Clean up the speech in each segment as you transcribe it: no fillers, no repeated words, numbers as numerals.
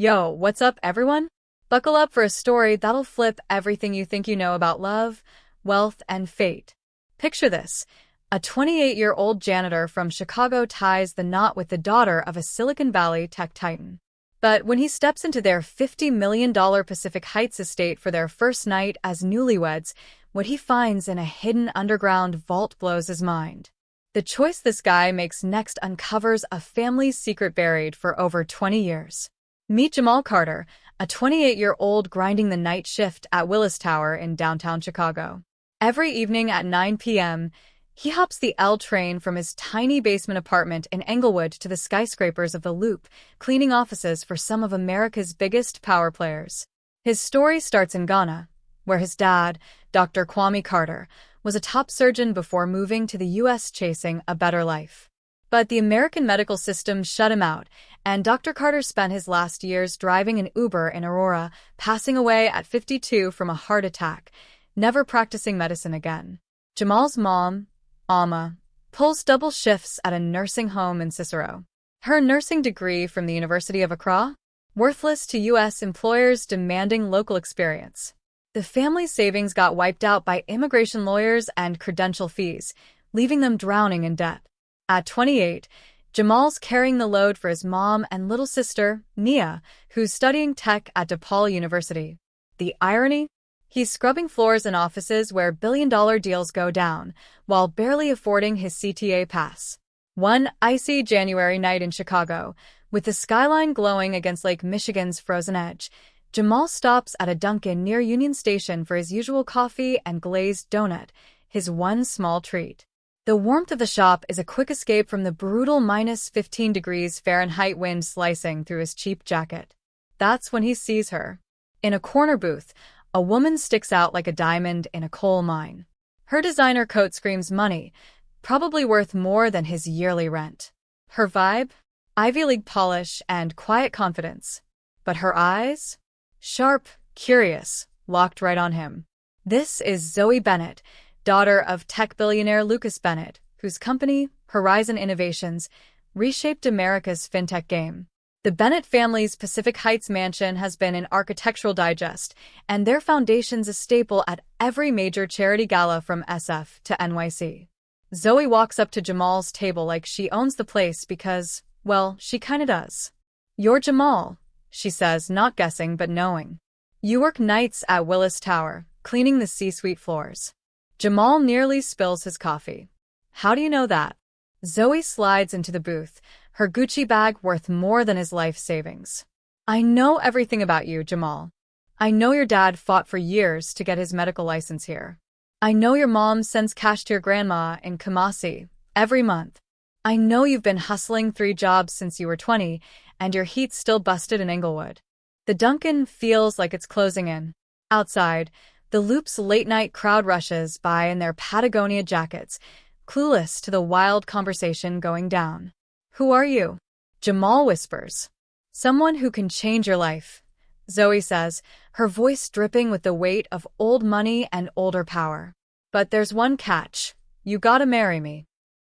Yo, what's up, everyone? Buckle up for a story that'll flip everything you think you know about love, wealth, and fate. Picture this. A 28-year-old janitor from Chicago ties the knot with the daughter of a Silicon Valley tech titan. But when he steps into their $50 million Pacific Heights estate for their first night as newlyweds, what he finds in a hidden underground vault blows his mind. The choice this guy makes next uncovers a family's secret buried for over 20 years. Meet Jamal Carter, a 28-year-old grinding the night shift at Willis Tower in downtown Chicago. Every evening at 9 p.m., he hops the L train from his tiny basement apartment in Englewood to the skyscrapers of the Loop, cleaning offices for some of America's biggest power players. His story starts in Ghana, where his dad, Dr. Kwame Carter, was a top surgeon before moving to the U.S. chasing a better life. But the American medical system shut him out, and Dr. Carter spent his last years driving an Uber in Aurora, passing away at 52 from a heart attack, never practicing medicine again. Jamal's mom, Alma, pulls double shifts at a nursing home in Cicero. Her nursing degree from the University of Accra? Worthless to U.S. employers demanding local experience. The family's savings got wiped out by immigration lawyers and credential fees, leaving them drowning in debt. At 28, Jamal's carrying the load for his mom and little sister, Nia, who's studying tech at DePaul University. The irony? He's scrubbing floors in offices where billion-dollar deals go down, while barely affording his CTA pass. One icy January night in Chicago, with the skyline glowing against Lake Michigan's frozen edge, Jamal stops at a Dunkin' near Union Station for his usual coffee and glazed donut, his one small treat. The warmth of the shop is a quick escape from the brutal minus 15 degrees Fahrenheit wind slicing through his cheap jacket. That's when he sees her. In a corner booth, a woman sticks out like a diamond in a coal mine. Her designer coat screams money, probably worth more than his yearly rent. Her vibe? Ivy League polish and quiet confidence. But her eyes? Sharp, curious, locked right on him. This is Zoe Bennett, daughter of tech billionaire Lucas Bennett, whose company, Horizon Innovations, reshaped America's fintech game. The Bennett family's Pacific Heights mansion has been in Architectural Digest, and their foundation's a staple at every major charity gala from SF to NYC. Zoe walks up to Jamal's table like she owns the place because, well, she kinda does. "You're Jamal," she says, not guessing but knowing. "You work nights at Willis Tower, cleaning the C-suite floors." Jamal nearly spills his coffee. "How do you know that?" Zoe slides into the booth, her Gucci bag worth more than his life savings. "I know everything about you, Jamal. I know your dad fought for years to get his medical license here. I know your mom sends cash to your grandma in Kumasi every month. I know you've been hustling 3 jobs since you were 20, and your heat's still busted in Englewood." The Dunkin' feels like it's closing in. Outside, the Loop's late-night crowd rushes by in their Patagonia jackets, clueless to the wild conversation going down. "Who are you?" Jamal whispers. "Someone who can change your life," Zoe says, her voice dripping with the weight of old money and older power. "But there's one catch. You gotta marry me."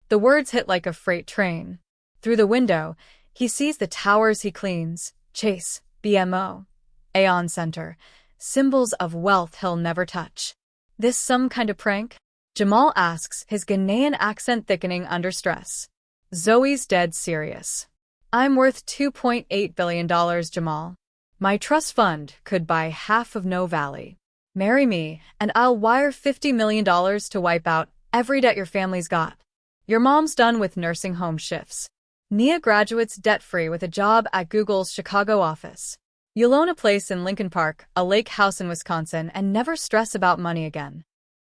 The words hit like a freight train. Through the window, he sees the towers he cleans, Chase, BMO, Aon Center, symbols of wealth he'll never touch. "This some kind of prank?" Jamal asks, his Ghanaian accent thickening under stress. Zoe's dead serious. "I'm worth $2.8 billion, Jamal. My trust fund could buy half of No Valley. Marry me, and I'll wire $50 million to wipe out every debt your family's got. Your mom's done with nursing home shifts. Nia graduates debt-free with a job at Google's Chicago office. You'll own a place in Lincoln Park, a lake house in Wisconsin, and never stress about money again."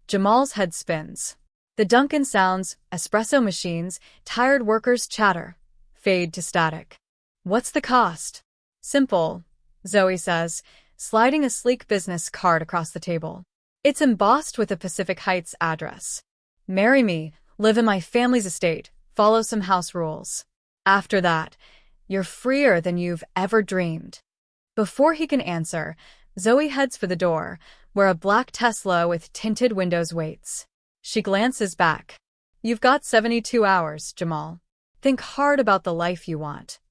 Jamal's head spins. The Dunkin' sounds, espresso machines, tired workers' chatter, fade to static. "What's the cost?" "Simple," Zoe says, sliding a sleek business card across the table. It's embossed with a Pacific Heights address. "Marry me, live in my family's estate, follow some house rules. After that, you're freer than you've ever dreamed." Before he can answer, Zoe heads for the door, where a black Tesla with tinted windows waits. She glances back. "You've got 72 hours, Jamal. Think hard about the life you want."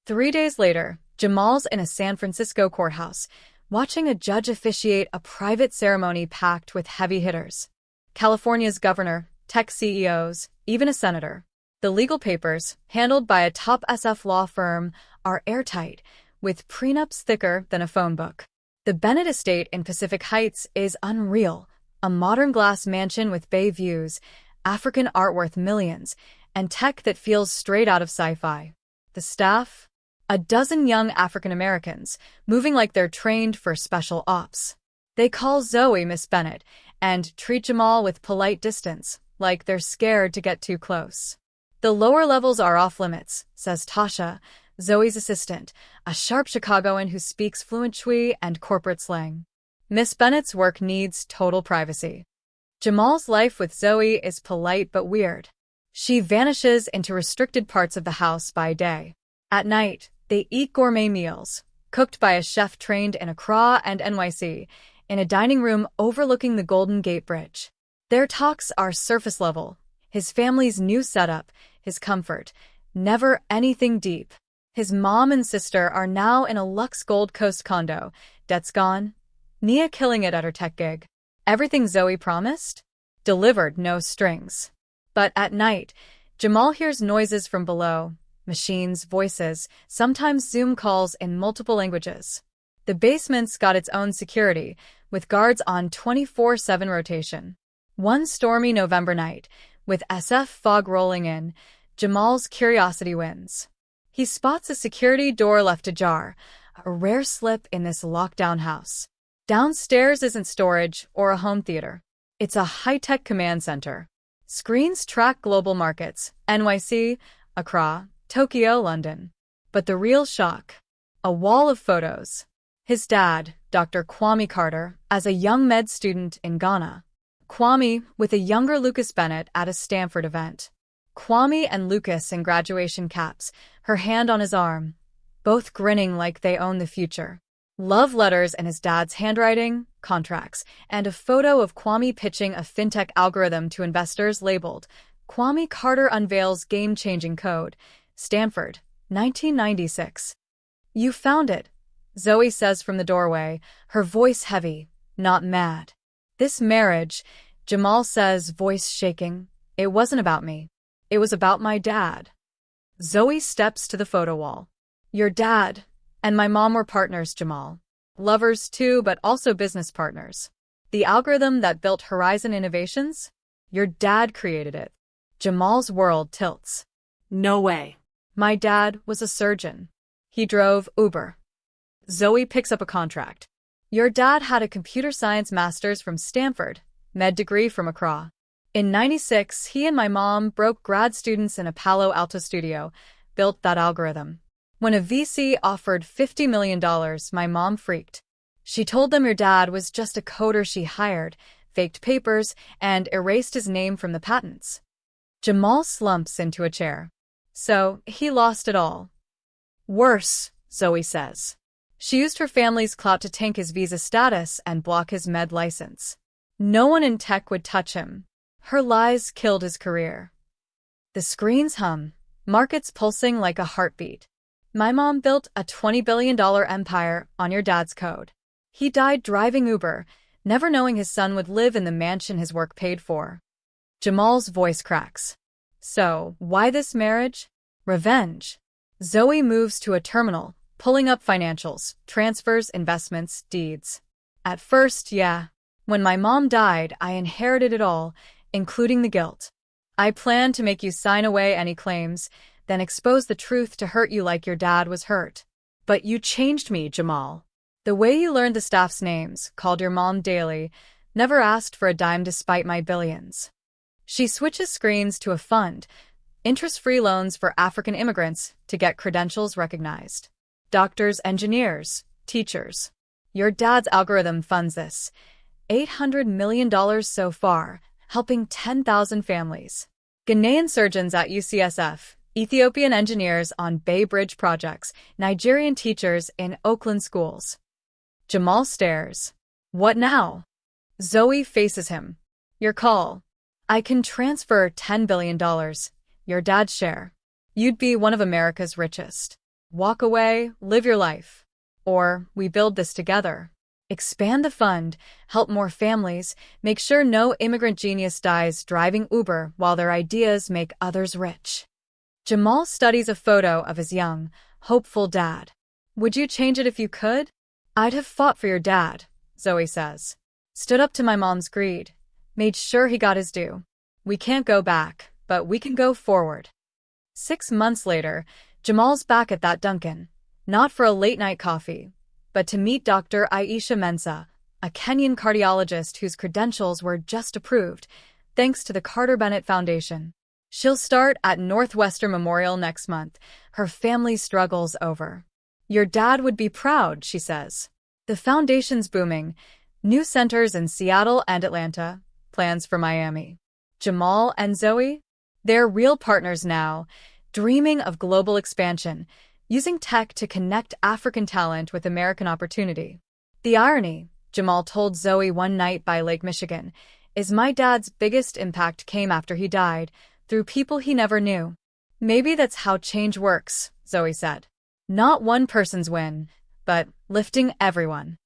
3 days later, Jamal's in a San Francisco courthouse, watching a judge officiate a private ceremony packed with heavy hitters. California's governor, tech CEOs, even a senator. The legal papers, handled by a top SF law firm, are airtight, with prenups thicker than a phone book. The Bennett estate in Pacific Heights is unreal, a modern glass mansion with bay views, African art worth millions, and tech that feels straight out of sci-fi. The staff? A dozen young African Americans, moving like they're trained for special ops. They call Zoe Miss Bennett and treat Jamal with polite distance, like they're scared to get too close. The lower levels are off limits, says Tasha, Zoe's assistant, a sharp Chicagoan who speaks fluent Twi and corporate slang. Miss Bennett's work needs total privacy. Jamal's life with Zoe is polite but weird. She vanishes into restricted parts of the house by day. At night, they eat gourmet meals, cooked by a chef trained in Accra and NYC, in a dining room overlooking the Golden Gate Bridge. Their talks are surface level, his family's new setup, his comfort, never anything deep. His mom and sister are now in a luxe Gold Coast condo, debt's gone. Nia killing it at her tech gig. Everything Zoe promised? Delivered, no strings. But at night, Jamal hears noises from below, machines, voices, sometimes Zoom calls in multiple languages. The basement's got its own security, with guards on 24/7 rotation. One stormy November night, with SF fog rolling in, Jamal's curiosity wins. He spots a security door left ajar, a rare slip in this lockdown house. Downstairs isn't storage or a home theater. It's a high-tech command center. Screens track global markets, NYC, Accra, Tokyo, London. But the real shock? A wall of photos. His dad, Dr. Kwame Carter, as a young med student in Ghana. Kwame with a younger Lucas Bennett at a Stanford event. Kwame and Lucas in graduation caps, her hand on his arm, both grinning like they own the future. Love letters in his dad's handwriting, contracts, and a photo of Kwame pitching a fintech algorithm to investors labeled, Kwame Carter Unveils Game-Changing Code, Stanford, 1996. You found it, Zoe says from the doorway, her voice heavy, not mad. This marriage, Jamal says, voice shaking, it wasn't about me. It was about my dad. Zoe steps to the photo wall. Your dad and my mom were partners, Jamal. Lovers too, but also business partners. The algorithm that built Horizon Innovations? Your dad created it. Jamal's world tilts. No way. My dad was a surgeon. He drove Uber. Zoe picks up a contract. Your dad had a computer science master's from Stanford, med degree from Accra. In '96, he and my mom broke grad students in a Palo Alto studio, built that algorithm. When a VC offered $50 million, my mom freaked. She told them your dad was just a coder she hired, faked papers, and erased his name from the patents. Jamal slumps into a chair. So, he lost it all. Worse, Zoe says. She used her family's clout to tank his visa status and block his med license. No one in tech would touch him. Her lies killed his career. The screens hum, markets pulsing like a heartbeat. My mom built a $20 billion empire on your dad's code. He died driving Uber, never knowing his son would live in the mansion his work paid for. Jamal's voice cracks. So, why this marriage? Revenge. Zoe moves to a terminal, pulling up financials, transfers, investments, deeds. At first, yeah. When my mom died, I inherited it all, including the guilt. I planned to make you sign away any claims, then expose the truth to hurt you like your dad was hurt. But you changed me, Jamal. The way you learned the staff's names, called your mom daily, never asked for a dime despite my billions. She switches screens to a fund, interest-free loans for African immigrants to get credentials recognized. Doctors, engineers, teachers. Your dad's algorithm funds this. $800 million so far, helping 10,000 families. Ghanaian surgeons at UCSF, Ethiopian engineers on Bay Bridge projects, Nigerian teachers in Oakland schools. Jamal stares. What now? Zoe faces him. Your call. I can transfer $10 billion, your dad's share. You'd be one of America's richest. Walk away, live your life. Or we build this together. Expand the fund, help more families, make sure no immigrant genius dies driving Uber while their ideas make others rich. Jamal studies a photo of his young, hopeful dad. Would you change it if you could? I'd have fought for your dad, Zoe says. Stood up to my mom's greed. Made sure he got his due. We can't go back, but we can go forward. 6 months later, Jamal's back at that Dunkin', not for a late-night coffee, but to meet Dr. Aisha Mensah, a Kenyan cardiologist whose credentials were just approved, thanks to the Carter Bennett Foundation. She'll start at Northwestern Memorial next month, her family's struggles over. Your dad would be proud, she says. The foundation's booming. New centers in Seattle and Atlanta, plans for Miami. Jamal and Zoe? They're real partners now, dreaming of global expansion, using tech to connect African talent with American opportunity. The irony, Jamal told Zoe one night by Lake Michigan, is my dad's biggest impact came after he died, through people he never knew. Maybe that's how change works, Zoe said. Not one person's win, but lifting everyone.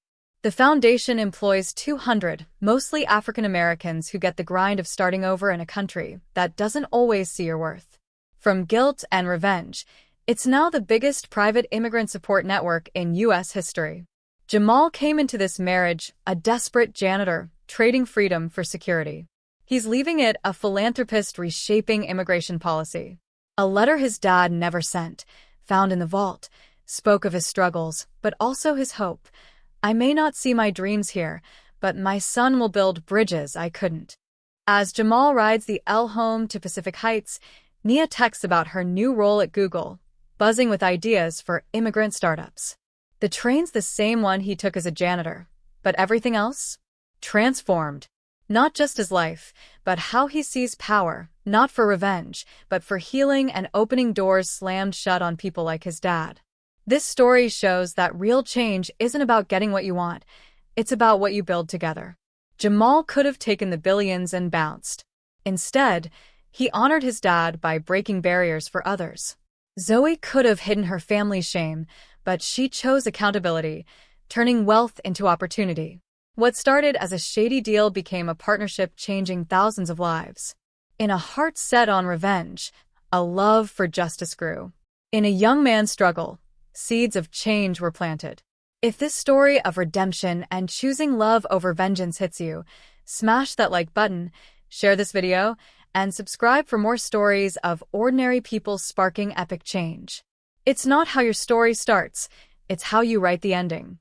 The foundation employs 200, mostly African Americans who get the grind of starting over in a country that doesn't always see your worth. From guilt and revenge, it's now the biggest private immigrant support network in U.S. history. Jamal came into this marriage a desperate janitor, trading freedom for security. He's leaving it a philanthropist reshaping immigration policy. A letter his dad never sent, found in the vault, spoke of his struggles, but also his hope. I may not see my dreams here, but my son will build bridges I couldn't. As Jamal rides the L home to Pacific Heights, Nia texts about her new role at Google, buzzing with ideas for immigrant startups. The train's the same one he took as a janitor, but everything else? Transformed. Not just his life, but how he sees power, not for revenge, but for healing and opening doors slammed shut on people like his dad. This story shows that real change isn't about getting what you want, it's about what you build together. Jamal could have taken the billions and bounced. Instead, he honored his dad by breaking barriers for others. Zoe could have hidden her family's shame, but she chose accountability, turning wealth into opportunity. What started as a shady deal became a partnership changing thousands of lives. In a heart set on revenge, a love for justice grew. In a young man's struggle, seeds of change were planted. If this story of redemption and choosing love over vengeance hits you, smash that like button, share this video, and subscribe for more stories of ordinary people sparking epic change. It's not how your story starts, it's how you write the ending.